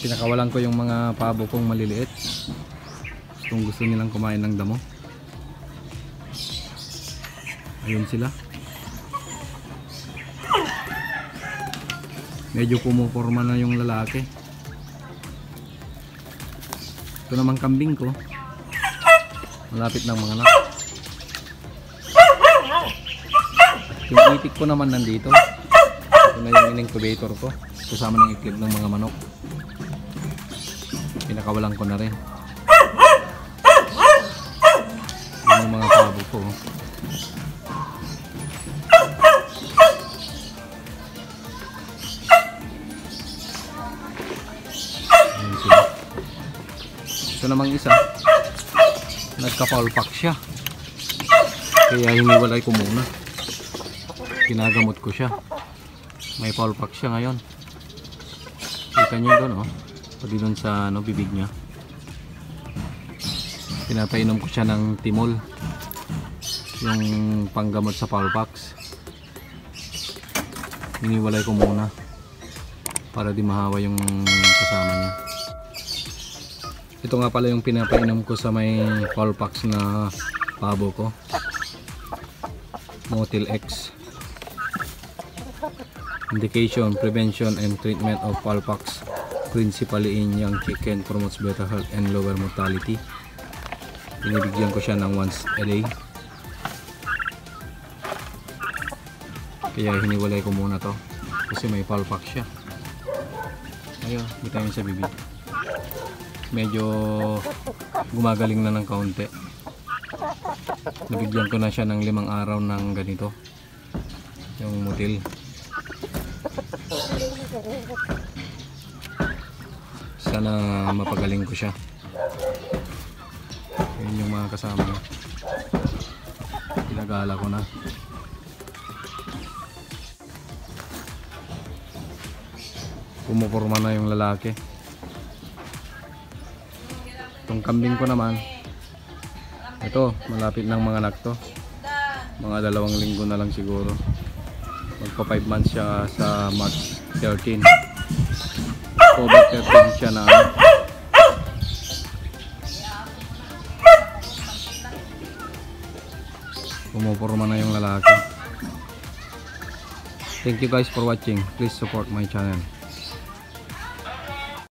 Pinakawalan ko yung mga pabo kong maliliit. Kung gusto nilang kumain ng damo. Ayun sila. Medyo pumuporma na yung lalaki. Ito naman kambing ko. Malapit ng mga anak. Yung itik ko naman nandito. Ito na yung incubator ko. Kasama ng iklog ng mga manok. Pinakawalan ko na rin. Yun yung mga pabo ko. Ayun sila. Ito namang isa. Nagka-foul pack siya. Kaya hiniwalay ko muna. Ginagamot ko siya. May foul pack siya ngayon. Kita nyo doon, oh. Pati doon sa bibig niya. Pinapainom ko siya ng timol. Yung panggamot sa foul packs. Hiniwalay ko muna. Para di mahawa yung kasama niya. Ito nga pala yung pinapainom ko sa may foul packs na pabo ko. Motil X. Indication, prevention and treatment of foul packs principally in young chicken, promotes better health and lower mortality. Binibigyan ko siya ng once a day. Kaya hiniwalay ko muna to kasi may foul pack siya. Ayun, bitayin sa bibig. Medyo gumagaling na ng kaunti. Nabigyan ko na siya ng 5 araw ng ganito, yung motil. Sana mapagaling ko siya. Yun yung mga kasama niya. Pinagala ko na. Pumuporma na yung lalaki. Itong kambing ko naman, ito malapit ng mga anak to. Mga 2 linggo na lang siguro. Magpa 5 months siya sa March 13. October 13 siya na pumuporma na yung lalaki. Thank you guys for watching. Please support my channel.